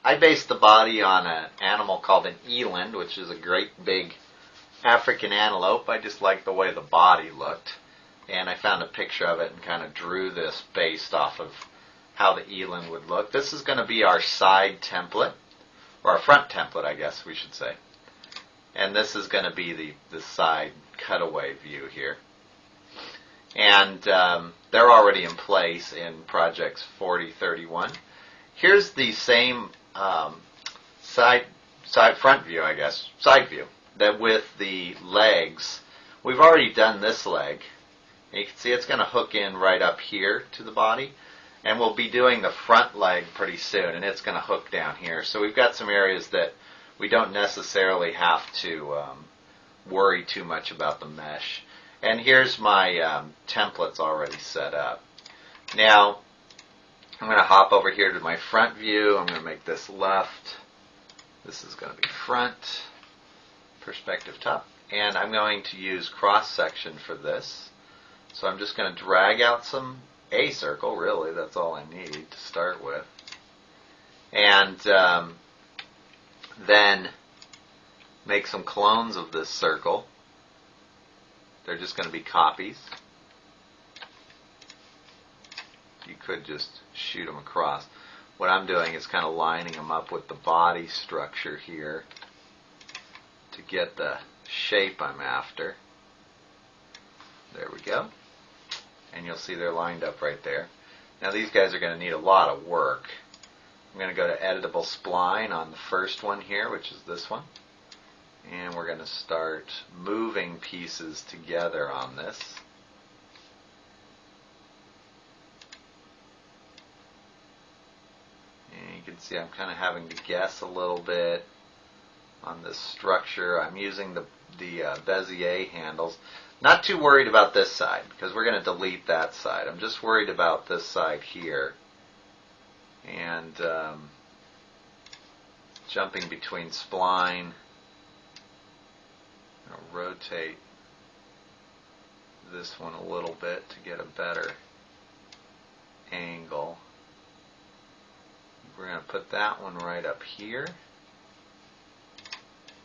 I based the body on an animal called an eland, which is a great big African antelope. I just liked the way the body looked, and I found a picture of it and kind of drew this based off of how the eland would look. This is going to be our side template, or our front template, I guess we should say. And this is going to be the side cutaway view here. And they're already in place in projects 4031. Here's the same front view, I guess, side view, that with the legs. We've already done this leg. And you can see it's going to hook in right up here to the body. And we'll be doing the front leg pretty soon, and it's going to hook down here. So we've got some areas that we don't necessarily have to worry too much about the mesh. And here's my templates already set up. Now, I'm going to hop over here to my front view. I'm going to make this left. This is going to be front, perspective top. And I'm going to use cross-section for this. So I'm just going to drag out a circle, really. That's all I need to start with. And then make some clones of this circle. They're just going to be copies. You could just shoot them across. What I'm doing is kind of lining them up with the body structure here to get the shape I'm after. There we go. And you'll see they're lined up right there. Now these guys are going to need a lot of work. I'm going to go to Editable Spline on the first one here, which is this one. And we're going to start moving pieces together on this. And you can see I'm kind of having to guess a little bit on this structure. I'm using the Bezier handles. Not too worried about this side, because we're going to delete that side. I'm just worried about this side here. And jumping between spline. I'll rotate this one a little bit to get a better angle. We're going to put that one right up here.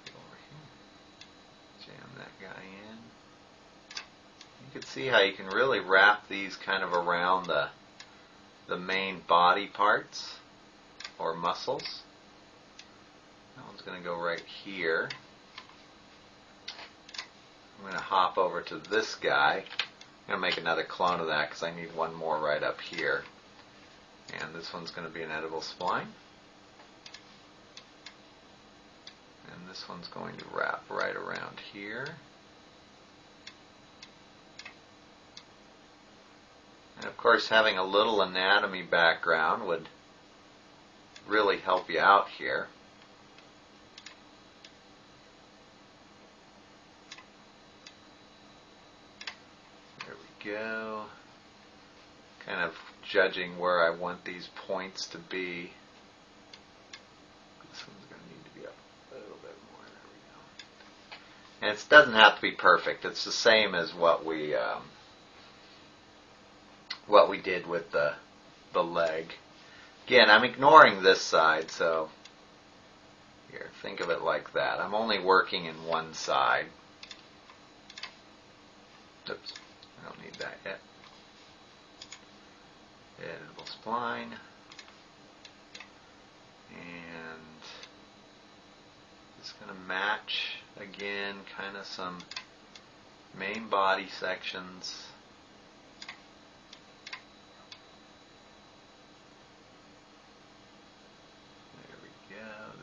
Over here. Jam that guy in. You can see how you can really wrap these kind of around the main body parts or muscles. That one's going to go right here. I'm going to hop over to this guy. I'm going to make another clone of that because I need one more right up here. And this one's going to be an editable spline. And this one's going to wrap right around here. And of course, having a little anatomy background would really help you out here. There we go. Kind of judging where I want these points to be. This one's going to need to be up a little bit more. There we go. And it doesn't have to be perfect. It's the same as what we did with the leg. Again, I'm ignoring this side, so here, think of it like that. I'm only working in one side. Oops, I don't need that yet. Editable spline. And just going to match, again, kind of some main body sections.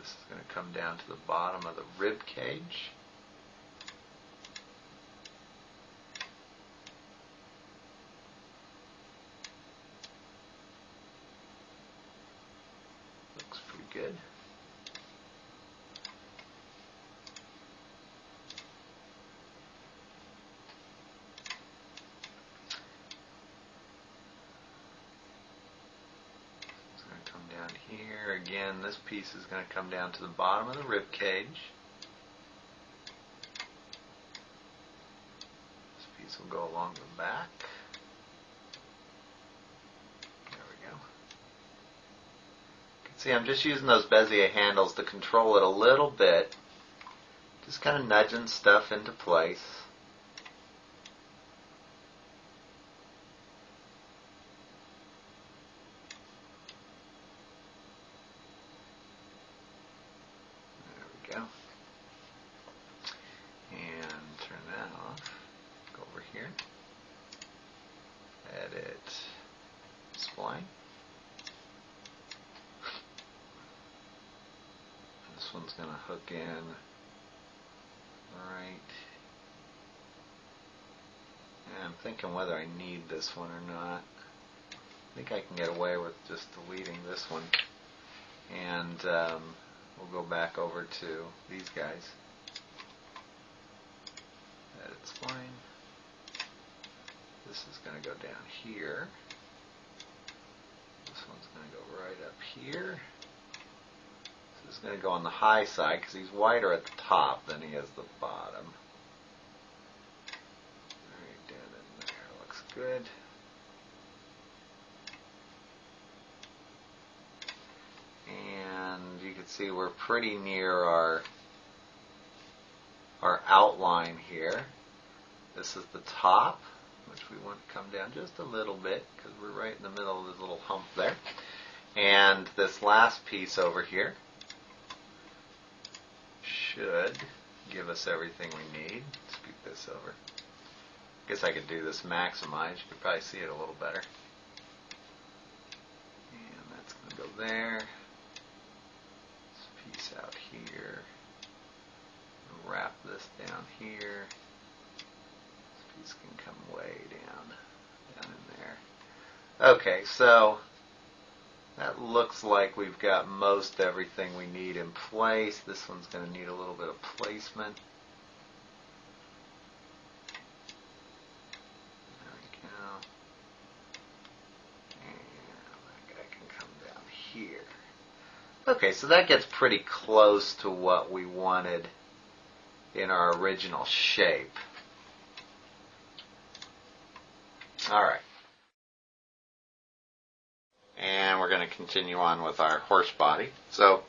This is going to come down to the bottom of the rib cage. Looks pretty good. Down here again, this piece is going to come down to the bottom of the rib cage. This piece will go along the back. There we go. You can See, I'm just using those Bezier handles to control it a little bit. Just kind of nudging stuff into place. There we go. And turn that off. Go over here. Edit spline. This one's going to hook in right. And I'm thinking whether I need this one or not. I think I can get away with just deleting this one. And we'll go back over to these guys. Edit spline. This is going to go down here. This one's going to go right up here. This is going to go on the high side because he's wider at the top than he is the bottom. Right down in there. Looks good. And you can see we're pretty near our outline here. This is the top, which we want to come down just a little bit because we're right in the middle of this little hump there. And this last piece over here should give us everything we need. Scoot this over. I guess I could do this maximized. You could probably see it a little better. And that's going to go there. This piece out here. Wrap this down here. This piece can come way down in there. Okay, so that looks like we've got most everything we need in place. This one's going to need a little bit of placement. There we go. And that guy can come down here. Okay, so that gets pretty close to what we wanted in our original shape. Alright. And we're going to continue on with our horse body. So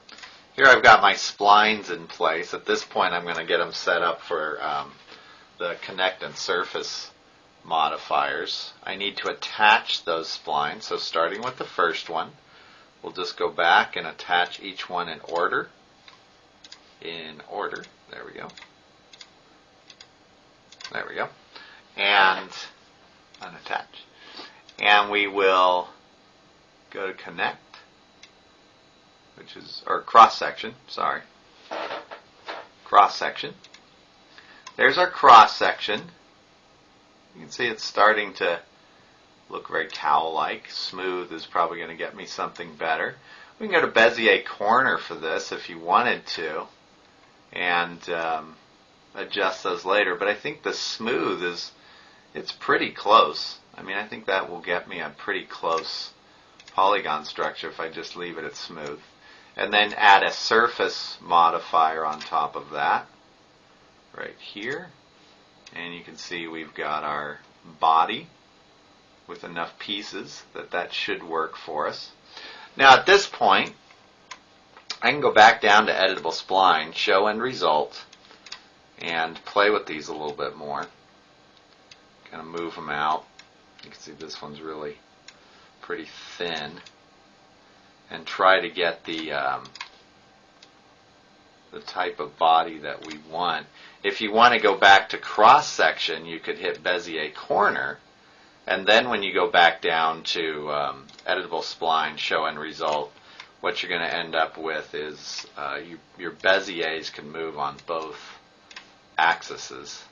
here I've got my splines in place. At this point I'm going to get them set up for the connect and surface modifiers. I need to attach those splines. So starting with the first one, we'll just go back and attach each one in order. In order. There we go. There we go. And unattach. And we will go to connect, which is, or cross section, sorry. Cross section. There's our cross section. You can see it's starting to look very cowl-like. Smooth is probably going to get me something better. We can go to Bezier corner for this if you wanted to, and adjust those later. But I think the smooth is, it's pretty close. I mean, I think that will get me a pretty close polygon structure if I just leave it at smooth. And then add a surface modifier on top of that, right here. And you can see we've got our body with enough pieces that should work for us. Now at this point, I can go back down to editable spline, show end result, and play with these a little bit more. Kind of move them out. You can see this one's really pretty thin, and try to get the type of body that we want. If you want to go back to cross section, you could hit Bezier corner, and then when you go back down to editable spline, show end result, what you're going to end up with is your Beziers can move on both axes.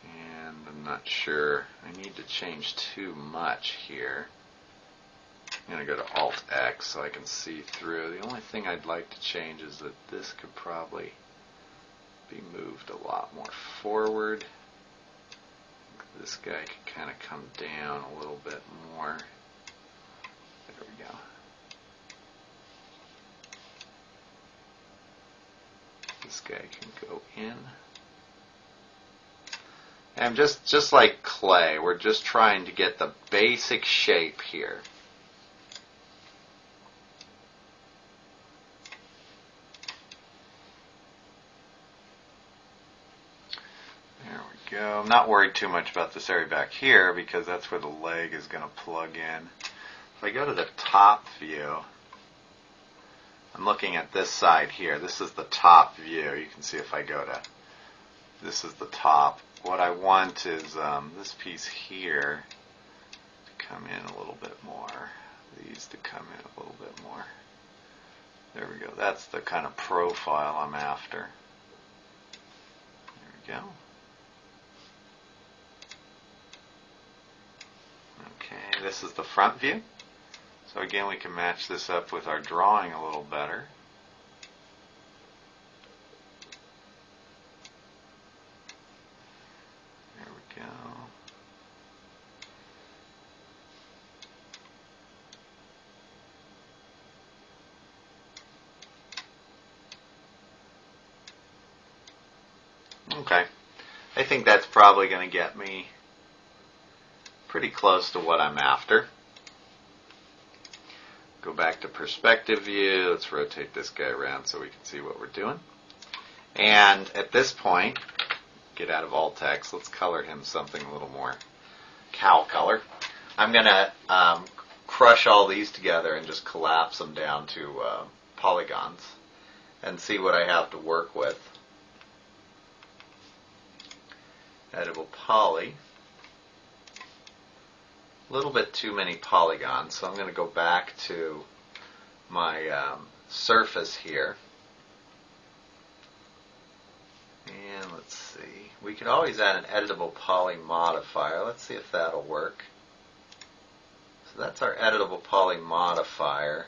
And I'm not sure I need to change too much here. I'm going to go to Alt X so I can see through. The only thing I'd like to change is that this could probably be moved a lot more forward. This guy could kind of come down a little bit more. There we go. This guy can go in. And just like clay, we're just trying to get the basic shape here. go. I'm not worried too much about this area back here because that's where the leg is going to plug in. If I go to the top view, I'm looking at this side here. This is the top view. You can see if I go to, this is the top. What I want is this piece here to come in a little bit more. These to come in a little bit more. There we go. That's the kind of profile I'm after. There we go. Okay, this is the front view. So again, we can match this up with our drawing a little better. There we go. Okay, I think that's probably going to get me pretty close to what I'm after. Go back to perspective view. Let's rotate this guy around so we can see what we're doing. And at this point, get out of alt text. Let's color him something a little more cow color. I'm going to crush all these together and just collapse them down to polygons and see what I have to work with. Editable poly. A little bit too many polygons, so I'm going to go back to my surface here. And let's see. We could always add an editable poly modifier. Let's see if that'll work. So that's our editable poly modifier.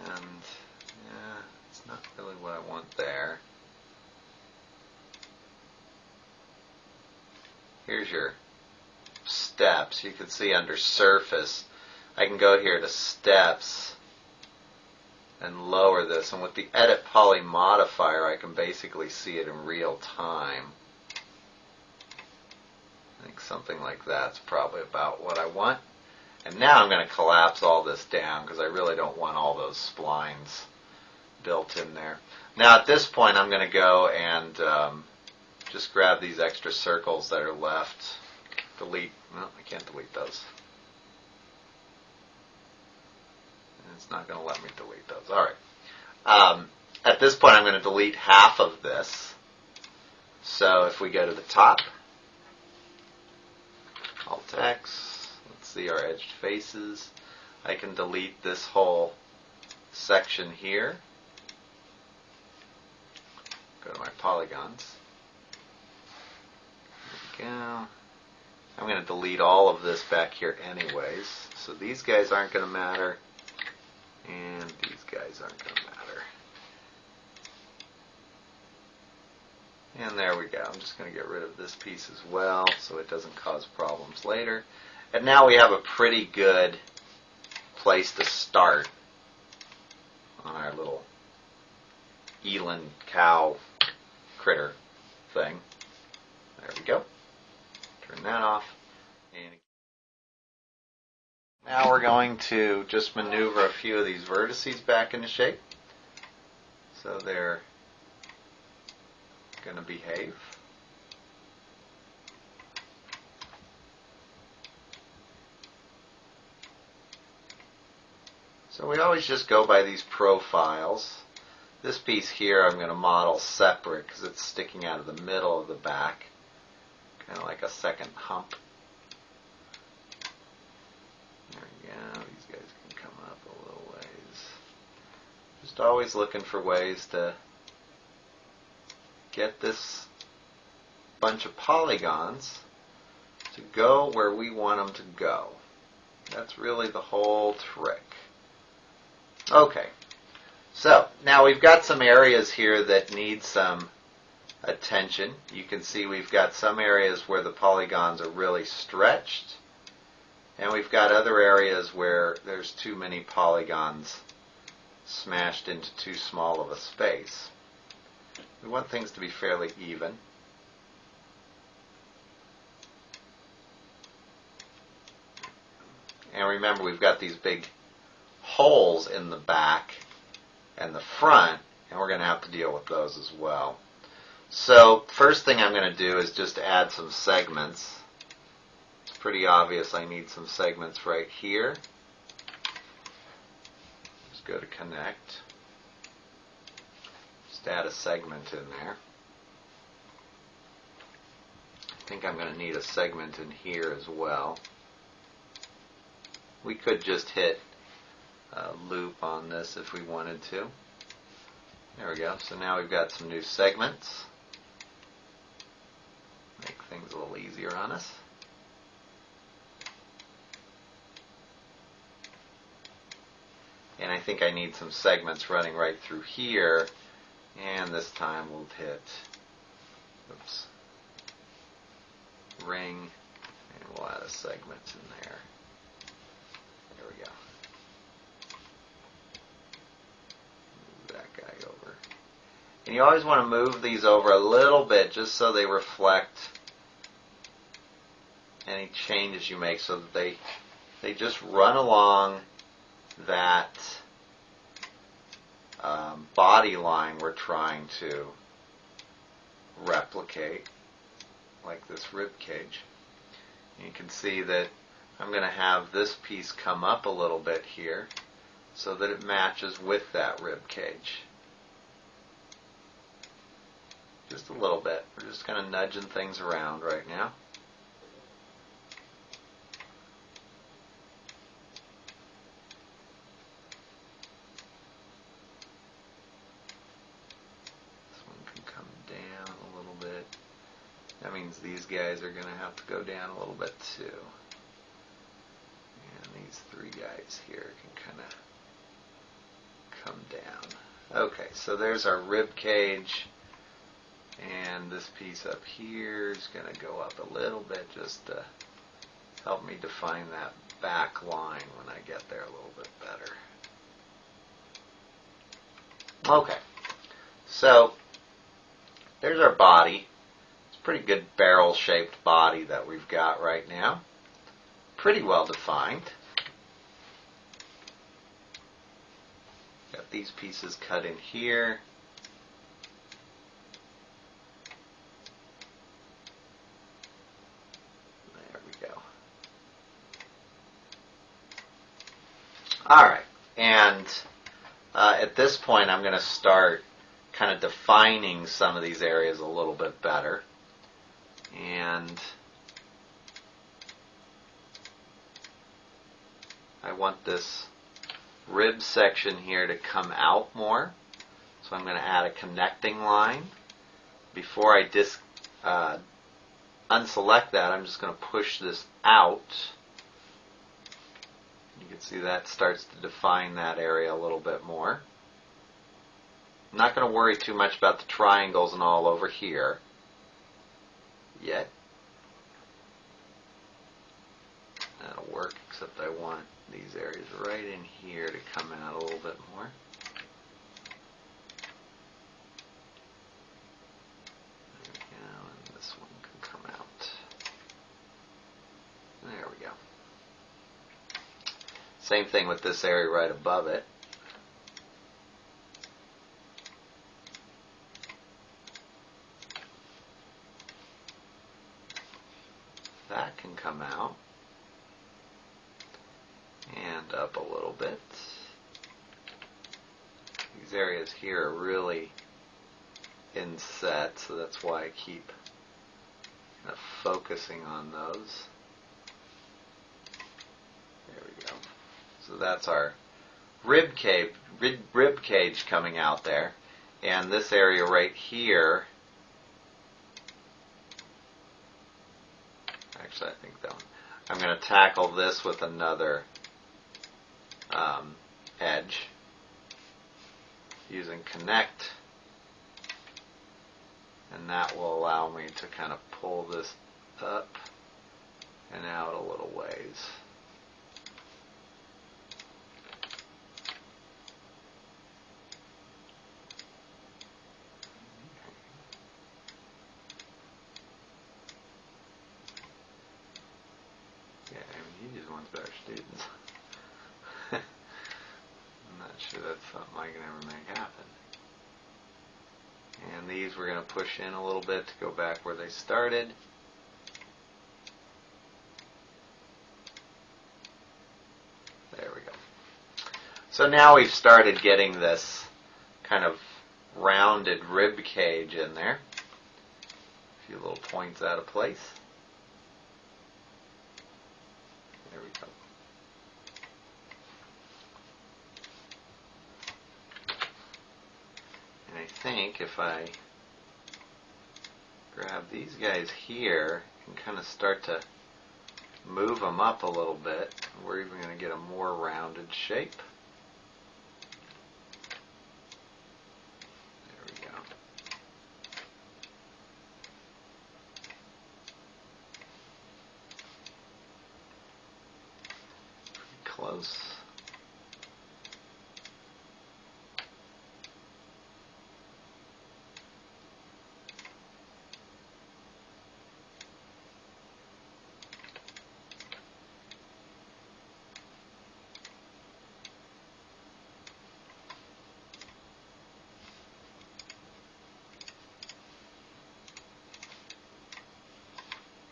And yeah, it's not really what I want there. Here's your steps. You can see under surface, I can go here to steps and lower this, and with the edit poly modifier I can basically see it in real time. I think something like that's probably about what I want. And now I'm going to collapse all this down because I really don't want all those splines built in there. Now at this point I'm going to go and just grab these extra circles that are left. Delete. No, I can't delete those. And it's not going to let me delete those. Alright. At this point I'm going to delete half of this. So if we go to the top, Alt X, let's see our edged faces. I can delete this whole section here. Go to my polygons. There we go. I'm going to delete all of this back here anyways. So these guys aren't going to matter. And these guys aren't going to matter. And there we go. I'm just going to get rid of this piece as well so it doesn't cause problems later. And now we have a pretty good place to start on our little eland cow critter thing. There we go. Turn that off. And now we're going to just maneuver a few of these vertices back into shape so they're going to behave. So we always just go by these profiles. This piece here I'm going to model separate because it's sticking out of the middle of the back. Kind of like a second hump. There we go. These guys can come up a little ways. Just always looking for ways to get this bunch of polygons to go where we want them to go. That's really the whole trick. Okay. So, now we've got some areas here that need some attention. You can see we've got some areas where the polygons are really stretched, and we've got other areas where there's too many polygons smashed into too small of a space. We want things to be fairly even. And remember, we've got these big holes in the back and the front, and we're going to have to deal with those as well. So first thing I'm going to do is just add some segments. It's pretty obvious I need some segments right here. Just go to connect. Just add a segment in there. I think I'm going to need a segment in here as well. We could just hit a loop on this if we wanted to. There we go. So now we've got some new segments. Make things a little easier on us. And I think I need some segments running right through here. And this time we'll hit, oops, ring, and we'll add a segment in there. There we go. Move that guy over. And you always want to move these over a little bit just so they reflect any changes you make, so that they just run along that body line we're trying to replicate, like this rib cage. You can see that I'm going to have this piece come up a little bit here so that it matches with that rib cage. Just a little bit. We're just kind of nudging things around right now. That means these guys are going to have to go down a little bit too. And these three guys here can kind of come down. Okay, so there's our rib cage. And this piece up here is going to go up a little bit just to help me define that back line when I get there a little bit better. Okay, so there's our body. Pretty good barrel-shaped body that we've got right now. Pretty well defined. Got these pieces cut in here. There we go. Alright, and at this point I'm going to start kind of defining some of these areas a little bit better. And I want this rib section here to come out more. So I'm going to add a connecting line. Before I unselect that, I'm just going to push this out. You can see that starts to define that area a little bit more. I'm not going to worry too much about the triangles and all over here yet. That'll work, except I want these areas right in here to come out a little bit more. There we go, and this one can come out. There we go. Same thing with this area right above it. That can come out and up a little bit. These areas here are really inset, so that's why I keep kind of focusing on those. There we go. So that's our rib cage coming out there, and this area right here. Actually, I think that one. I'm going to tackle this with another edge using connect, and that will allow me to kind of pull this up and out a little ways. Yeah, I mean, he just wants better students. I'm not sure that's something I can ever make happen. And these we're going to push in a little bit to go back where they started. There we go. So now we've started getting this kind of rounded rib cage in there. A few little points out of place. There we go. And I think if I grab these guys here and kind of start to move them up a little bit, we're even going to get a more rounded shape. There we go. Pretty close.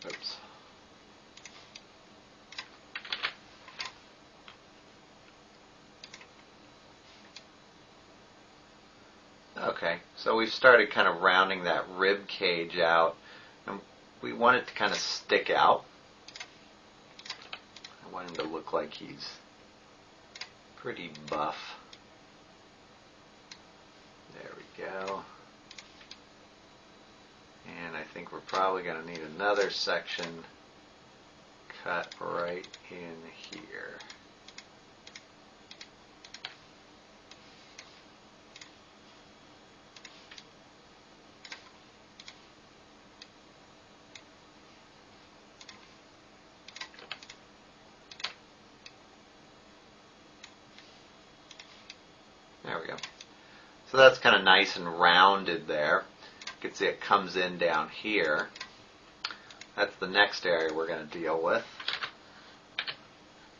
Oops. Okay, so we've started kind of rounding that rib cage out, and we want it to kind of stick out. I want him to look like he's pretty buff. There we go. And I think we're probably going to need another section cut right in here. There we go. So that's kind of nice and rounded there. You can see it comes in down here. That's the next area we're going to deal with.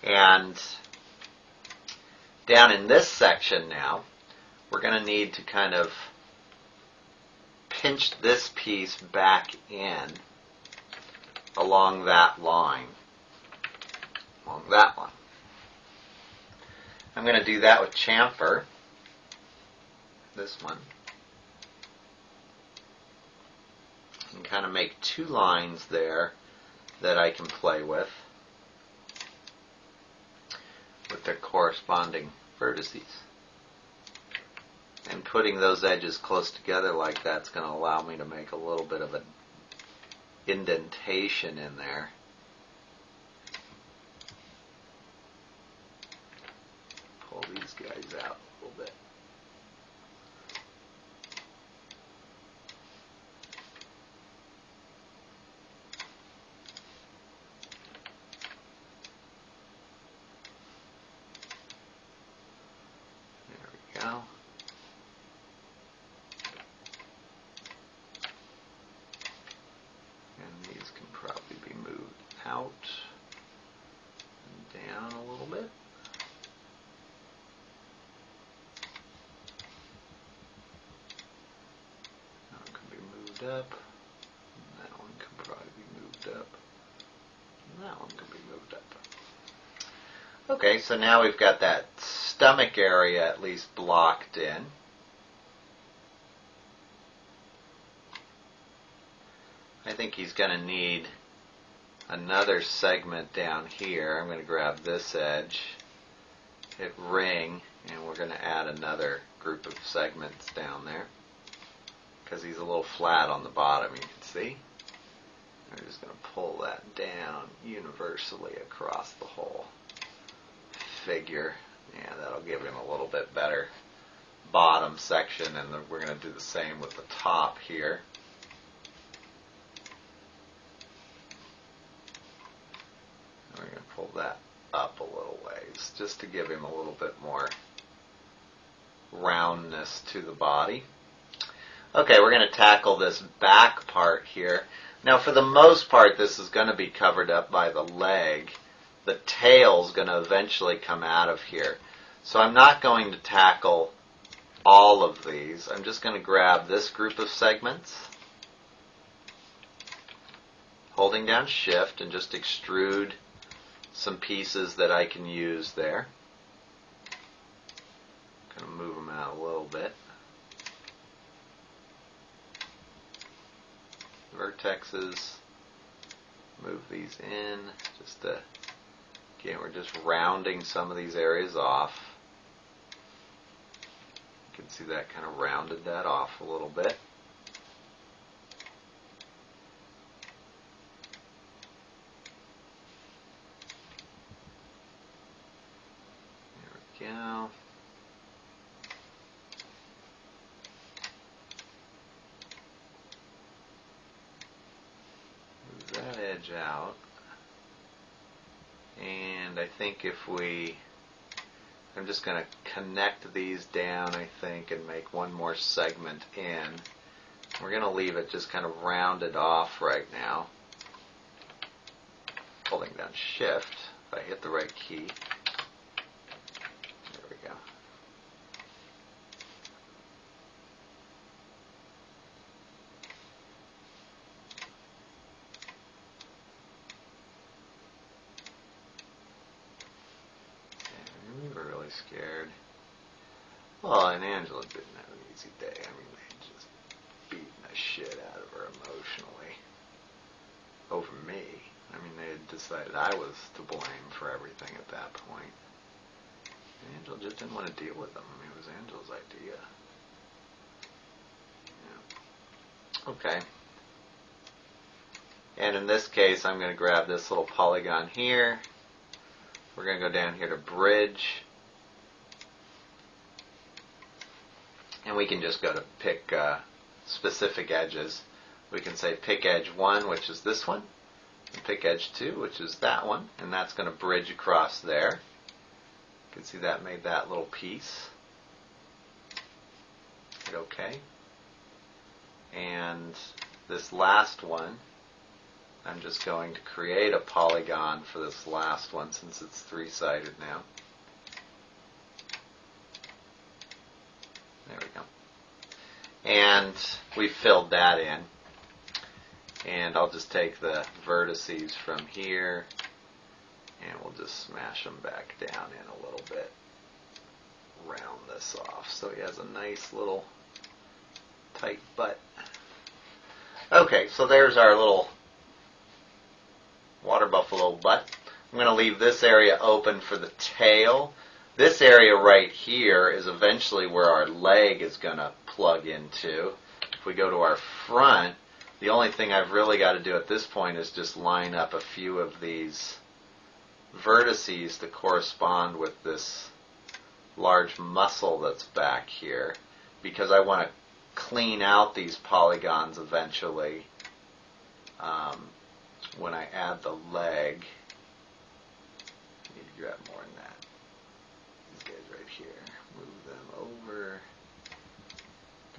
And down in this section now, we're going to need to kind of pinch this piece back in along that line. Along that one. I'm going to do that with chamfer. This one. And kind of make two lines there that I can play with their corresponding vertices. And putting those edges close together like that's going to allow me to make a little bit of an indentation in there. Pull these guys out a little bit. Go. And these can probably be moved out and down a little bit. That one can be moved up. And that one can probably be moved up. And that one can be moved up. Okay, so now we've got that stomach area at least blocked in. I think he's going to need another segment down here. I'm going to grab this edge, hit ring, and we're going to add another group of segments down there because he's a little flat on the bottom, you can see. We're just going to pull that down universally across the whole figure. Yeah, that'll give him a little bit better bottom section, and we're going to do the same with the top here. And we're going to pull that up a little ways just to give him a little bit more roundness to the body. Okay, we're going to tackle this back part here. Now, for the most part, this is going to be covered up by the leg. The tail's going to eventually come out of here. So I'm not going to tackle all of these, I'm just going to grab this group of segments, holding down Shift, and just extrude some pieces that I can use there. Going to move them out a little bit. Vertexes, move these in, just to, again, we're just rounding some of these areas off. You can see that kind of rounded that off a little bit. There we go. Move that edge out. And I think if we, I'm just going to connect these down, I think, and make one more segment in. We're going to leave it just kind of rounded off right now. Holding down Shift, if I hit the right key. There we go. We were really scared. Well, and Angela didn't have an easy day. I mean, they just beating the shit out of her emotionally over me. I mean, they had decided I was to blame for everything at that point. And Angela just didn't want to deal with them. I mean, it was Angela's idea. Yeah. Okay. And in this case, I'm going to grab this little polygon here. We're going to go down here to Bridge. And we can just go to pick specific edges. We can say pick edge 1, which is this one, and pick edge 2, which is that one, and that's going to bridge across there. You can see that made that little piece. Hit OK. And this last one, I'm just going to create a polygon for this last one since it's three-sided now. There we go. And we filled that in. And I'll just take the vertices from here and we'll just smash them back down in a little bit. Round this off so he has a nice little tight butt. Okay, so there's our little water buffalo butt. I'm going to leave this area open for the tail. This area right here is eventually where our leg is going to plug into. If we go to our front, the only thing I've really got to do at this point is just line up a few of these vertices to correspond with this large muscle that's back here, because I want to clean out these polygons eventually when I add the leg. I need to grab more than that. These guys right here. Move them over.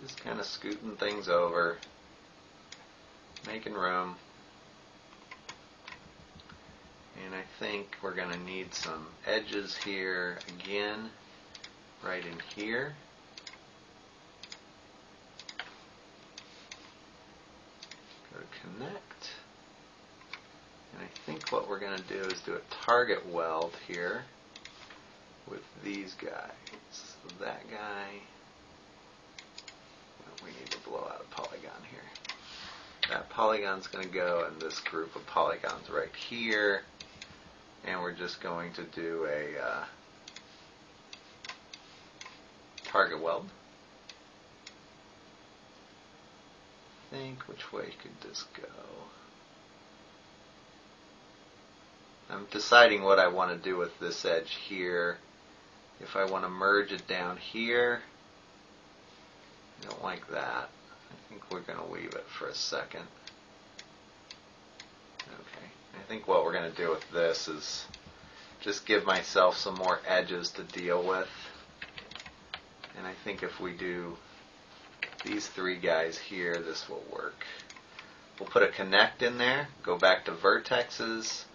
Just kind of scooting things over. Making room. And I think we're going to need some edges here again, right in here. Go to connect. And I think what we're going to do is do a target weld here with these guys. So that guy, well, we need to blow out a polygon here. That polygon's going to go in this group of polygons right here. And we're just going to do a target weld. I think which way could this go? I'm deciding what I want to do with this edge here. If I want to merge it down here, I don't like that. I think we're going to leave it for a second. Okay. I think what we're going to do with this is just give myself some more edges to deal with. And I think if we do these three guys here, this will work. We'll put a connect in there, go back to vertexes.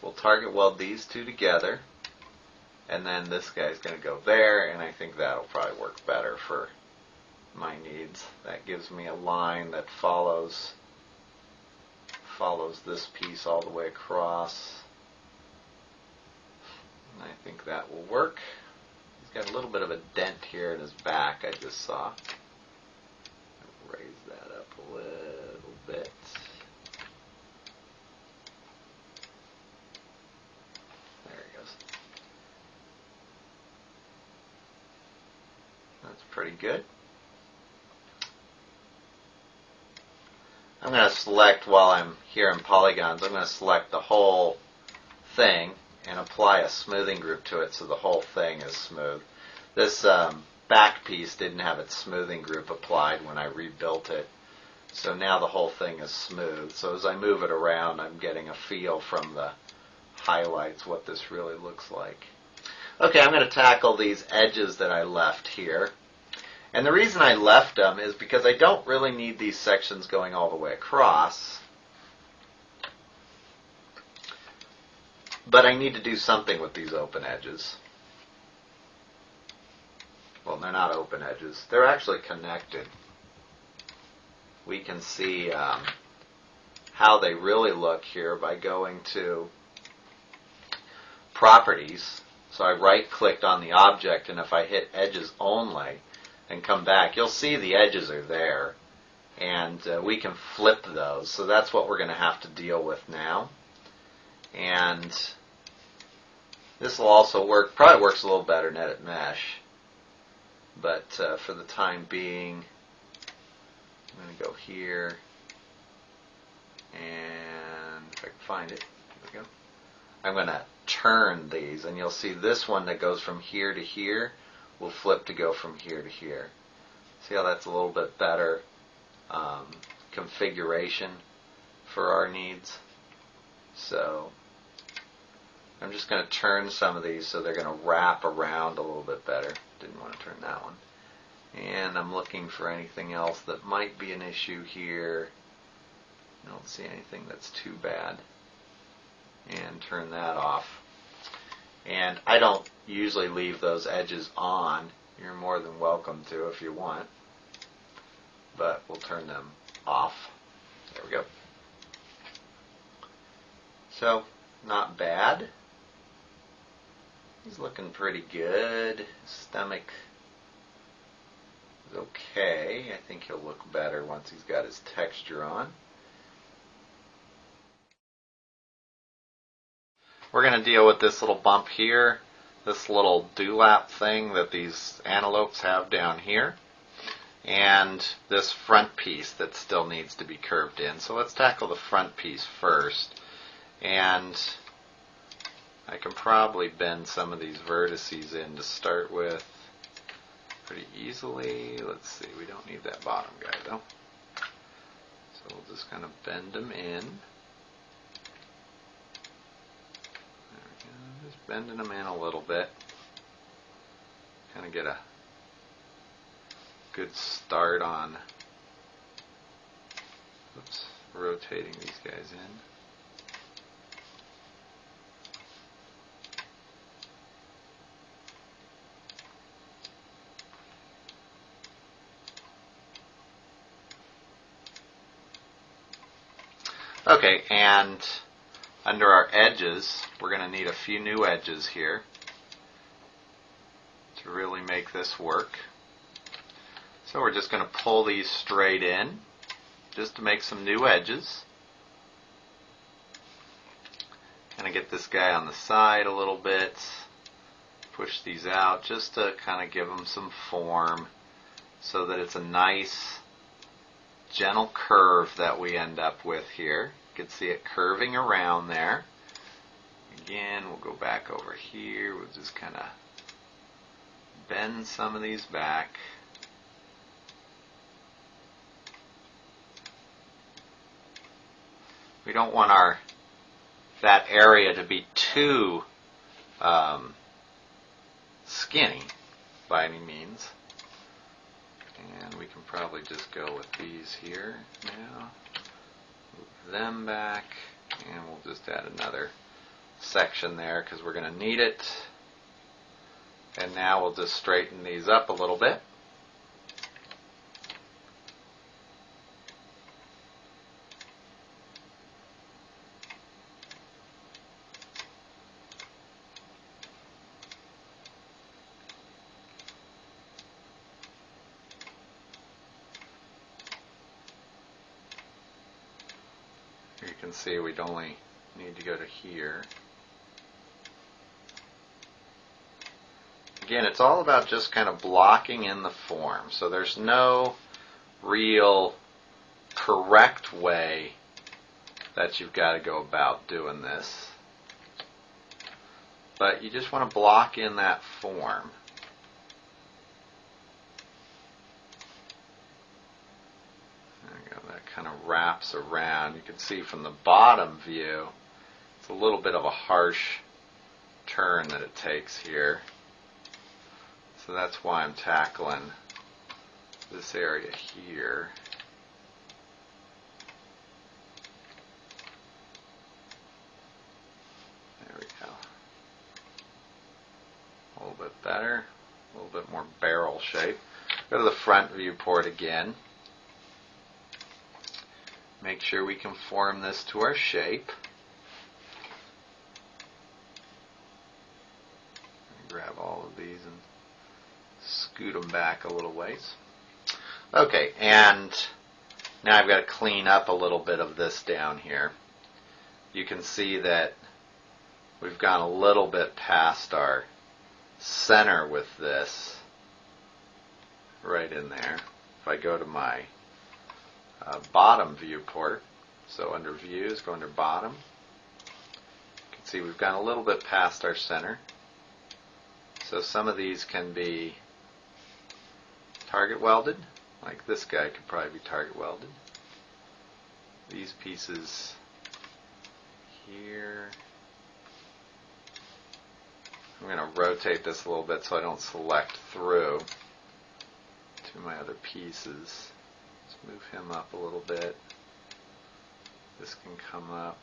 We'll target weld these two together. and then this guy's going to go there, and I think that'll probably work better for my needs. That gives me a line that follows this piece all the way across. And I think that will work. He's got a little bit of a dent here in his back, I just saw. Raise that up a little bit. There he goes. That's pretty good. I'm going to select, while I'm here in polygons, I'm going to select the whole thing and apply a smoothing group to it so the whole thing is smooth. This back piece didn't have its smoothing group applied when I rebuilt it, so now the whole thing is smooth. So as I move it around, I'm getting a feel from the highlights what this really looks like. Okay, I'm going to tackle these edges that I left here. And the reason I left them is because I don't really need these sections going all the way across. But I need to do something with these open edges. Well, they're not open edges. They're actually connected. We can see how they really look here by going to Properties. So I right-clicked on the object, and if I hit Edges Only and come back, you'll see the edges are there. And we can flip those. So that's what we're going to have to deal with now. And this will also work, probably works a little better in Edit Mesh. But for the time being, I'm going to go here, and if I can find it, there we go. I'm going to turn these, and you'll see this one that goes from here to here will flip to go from here to here. See how that's a little bit better configuration for our needs? So I'm just going to turn some of these so they're going to wrap around a little bit better. Didn't want to turn that one. And I'm looking for anything else that might be an issue here. I don't see anything that's too bad. And turn that off. And I don't usually leave those edges on. You're more than welcome to if you want. But we'll turn them off. There we go. So, not bad. He's looking pretty good. His stomach is okay. I think he'll look better once he's got his texture on. We're going to deal with this little bump here, this little dewlap thing that these antelopes have down here, and this front piece that still needs to be curved in. So let's tackle the front piece first. And I can probably bend some of these vertices in to start with pretty easily. Let's see, we don't need that bottom guy though. So we'll just kind of bend them in. There we go, just bending them in a little bit. Kind of get a good start on rotating these guys in. Okay, and under our edges, we're going to need a few new edges here to really make this work. So we're just going to pull these straight in just to make some new edges. Kind of get this guy on the side a little bit, push these out just to kind of give them some form so that it's a nice gentle curve that we end up with here. You can see it curving around there. Again, we'll go back over here. We'll just kind of bend some of these back. We don't want that area to be too skinny by any means. And we can probably just go with these here now. Move them back, and we'll just add another section there because we're going to need it. And now we'll just straighten these up a little bit. You can see we'd only need to go to here. Again, it's all about just kind of blocking in the form. So there's no real correct way that you've got to go about doing this. But you just want to block in that form. That kind of wraps around. You can see from the bottom view, it's a little bit of a harsh turn that it takes here. So that's why I'm tackling this area here. There we go. A little bit better, a little bit more barrel shape. Go to the front viewport again. Make sure we conform this to our shape. Grab all of these and scoot them back a little ways. Okay, and now I've got to clean up a little bit of this down here. You can see that we've gone a little bit past our center with this right in there. If I go to my bottom viewport, so under views, go under bottom, you can see we've gone a little bit past our center. So some of these can be target welded, like this guy could probably be target welded. These pieces here, I'm going to rotate this a little bit so I don't select through to my other pieces. Let's move him up a little bit. This can come up.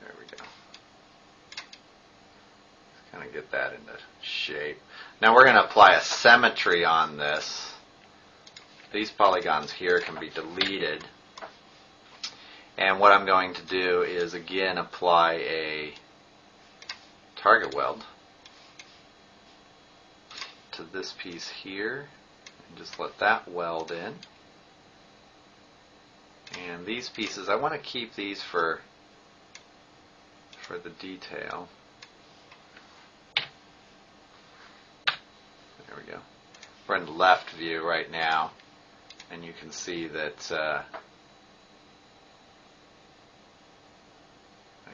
There we go. Let's kind of get that into shape. Now we're going to apply a symmetry on this. These polygons here can be deleted. And what I'm going to do is again apply a target weld to this piece here. And just let that weld in. And these pieces, I want to keep these for the detail. There we go. We're in the left view right now, and you can see that I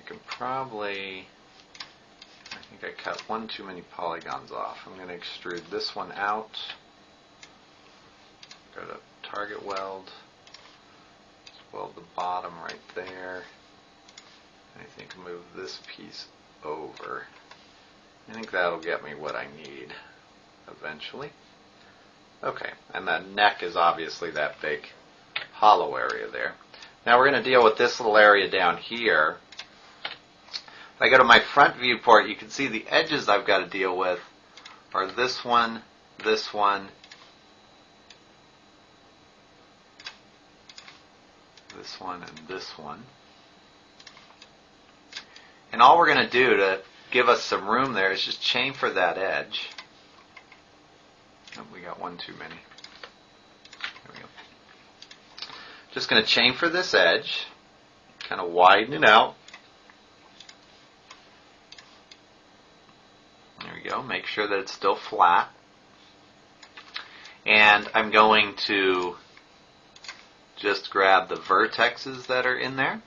can probably, I think I cut one too many polygons off. I'm going to extrude this one out. Go to target weld. Just weld the bottom right there. I think move this piece over. I think that'll get me what I need eventually. Okay, and the neck is obviously that big hollow area there. Now we're going to deal with this little area down here. If I go to my front viewport, you can see the edges I've got to deal with are this one, this one, this one, and this one. And all we're going to do to give us some room there is just chamfer that edge. Oh, we got one too many. There we go. Just going to chamfer this edge, kind of widen it out. There we go. Make sure that it's still flat. And I'm going to just grab the vertexes that are in there,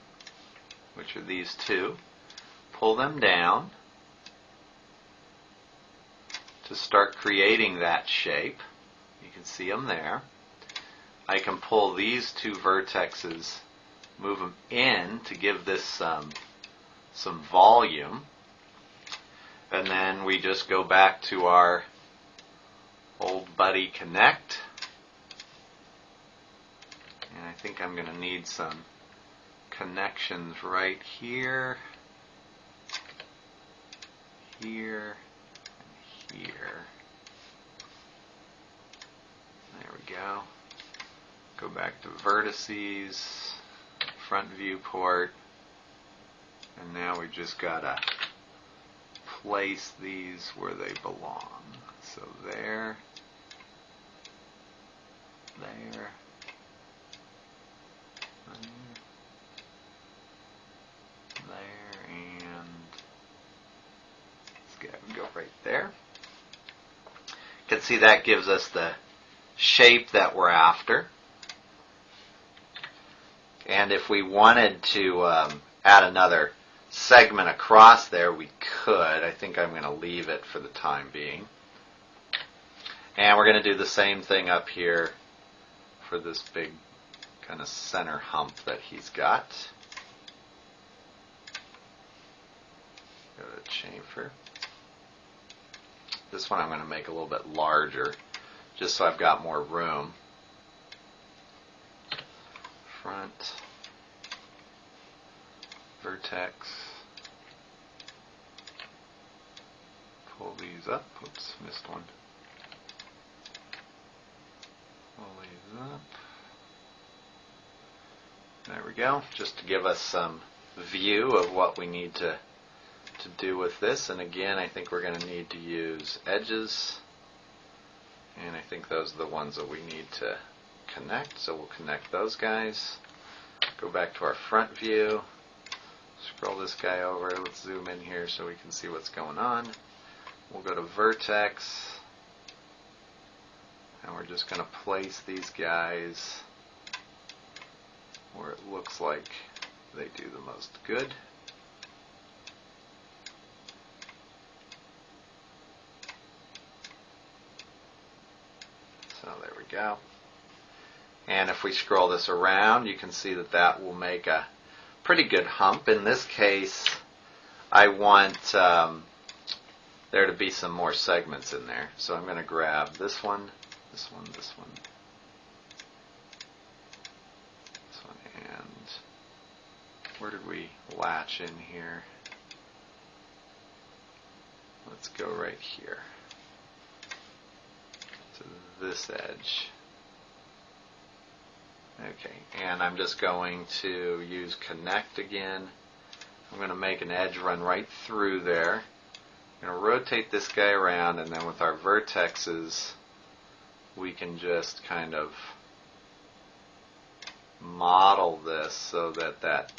which are these two. Pull them down to start creating that shape. You can see them there. I can pull these two vertexes, move them in to give this some volume, and then we just go back to our old buddy connect. And I think I'm going to need some connections right here. here and here. There we go. Go back to vertices, front viewport, and now we just gotta place these where they belong. So there, there, there, and let's go right there. You can see that gives us the shape that we're after. And if we wanted to add another segment across there, we could. I think I'm going to leave it for the time being. And we're going to do the same thing up here for this big kind of center hump that he's got. Go to chamfer. This one I'm going to make a little bit larger, just so I've got more room. Front, vertex, pull these up. Oops, missed one. Pull these up. There we go, just to give us some view of what we need to do with this. And again, I think we're going to need to use edges, and I think those are the ones that we need to connect, so we'll connect those guys. Go back to our front view, scroll this guy over, let's zoom in here so we can see what's going on. We'll go to vertex, and we're just going to place these guys where it looks like they do the most good. So there we go. And if we scroll this around, you can see that that will make a pretty good hump. In this case, I want there to be some more segments in there. So I'm going to grab this one, this one, this one, this one, and where did we latch in here? Let's go right here to this edge. Okay, and I'm just going to use connect again. I'm going to make an edge run right through there. I'm going to rotate this guy around, and then with our vertexes, we can just kind of model this so that that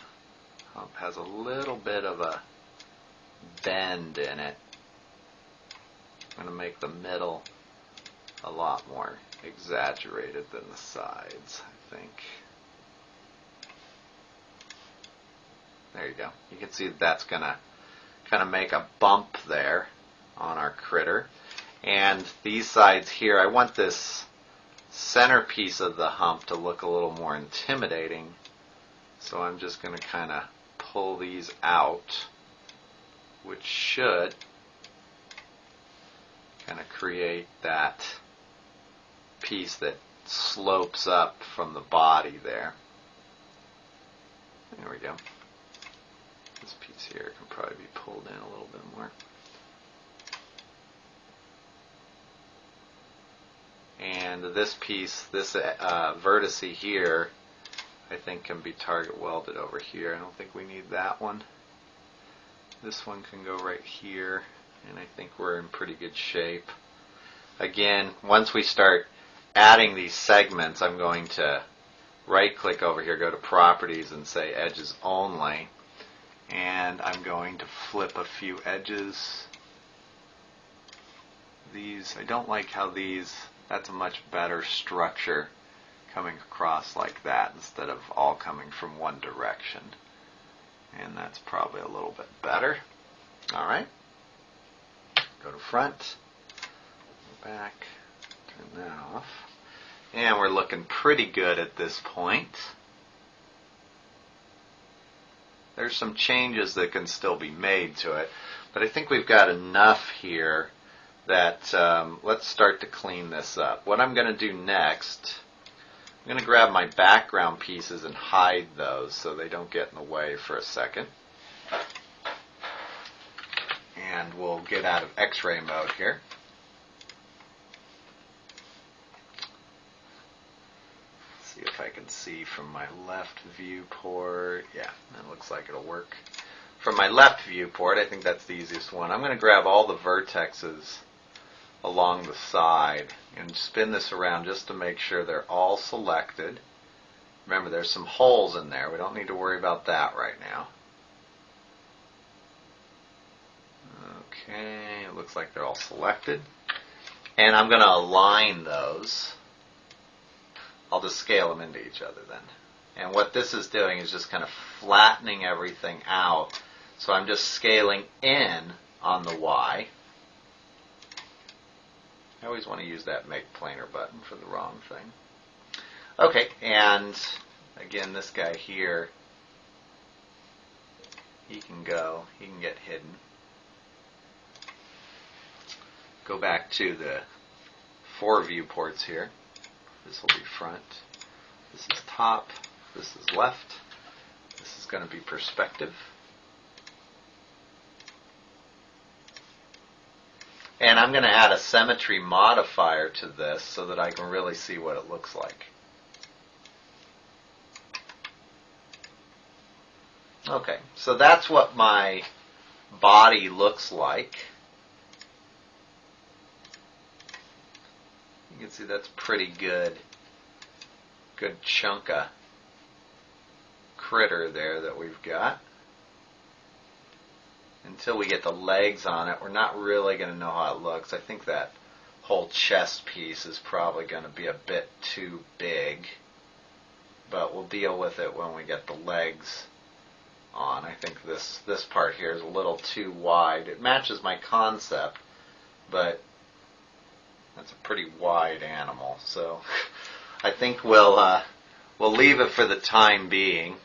hump has a little bit of a bend in it. I'm going to make the middle a lot more exaggerated than the sides, I think. There you go. You can see that that's going to kind of make a bump there on our critter. And these sides here, I want this centerpiece of the hump to look a little more intimidating. So I'm just going to kind of pull these out, which should kind of create that piece that slopes up from the body there. There we go. This piece here can probably be pulled in a little bit more. And this piece, this vertice here, I think can be target welded over here. I don't think we need that one. This one can go right here, and I think we're in pretty good shape. Again, once we start adding these segments, I'm going to right click over here, go to properties, and say edges only, and I'm going to flip a few edges. These, I don't like how these, that's a much better structure coming across like that instead of all coming from one direction, and that's probably a little bit better. Alright, go to front, go back, turn that off. And we're looking pretty good at this point. There's some changes that can still be made to it, but I think we've got enough here that let's start to clean this up. What I'm going to do next, I'm going to grab my background pieces and hide those so they don't get in the way for a second. And and we'll get out of X-ray mode here. See if I can see from my left viewport. Yeah, that looks like it'll work. From my left viewport, I think that's the easiest one. I'm going to grab all the vertexes along the side and spin this around just to make sure they're all selected. Remember, there's some holes in there. We don't need to worry about that right now. Okay, it looks like they're all selected. And I'm going to align those. I'll just scale them into each other then. And what this is doing is just kind of flattening everything out. So I'm just scaling in on the Y. I always want to use that make planar button for the wrong thing. Okay, and again, this guy here, he can get hidden. Go back to the 4 viewports here. This will be front. This is top. This is left. This is going to be perspective. And I'm going to add a symmetry modifier to this so that I can really see what it looks like. Okay, so that's what my body looks like. You can see that's pretty good chunk of critter there that we've got. Until we get the legs on it, we're not really going to know how it looks. I think that whole chest piece is probably going to be a bit too big, but we'll deal with it when we get the legs on. I think this part here is a little too wide. It matches my concept, but that's a pretty wide animal, so I think we'll leave it for the time being.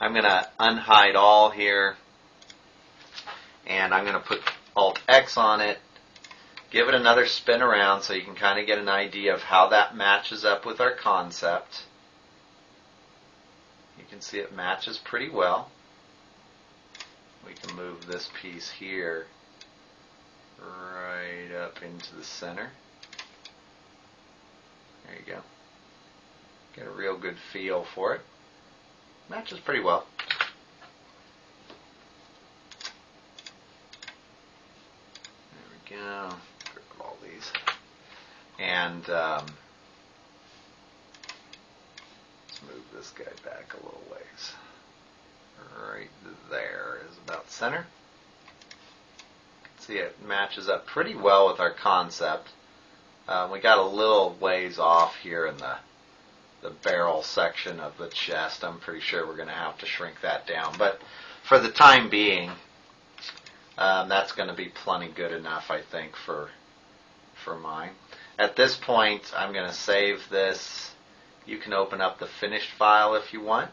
I'm going to unhide all here, and I'm going to put Alt-X on it, give it another spin around so you can kind of get an idea of how that matches up with our concept. You can see it matches pretty well. We can move this piece here right up into the center. There you go. Get a real good feel for it. Matches pretty well. There we go. Grab all these. And let's move this guy back a little ways. Right there is about center. See, it matches up pretty well with our concept. We got a little ways off here in the barrel section of the chest. I'm pretty sure we're going to have to shrink that down. But for the time being, that's going to be plenty good enough, I think, for mine. At this point, I'm going to save this. You can open up the finished file if you want.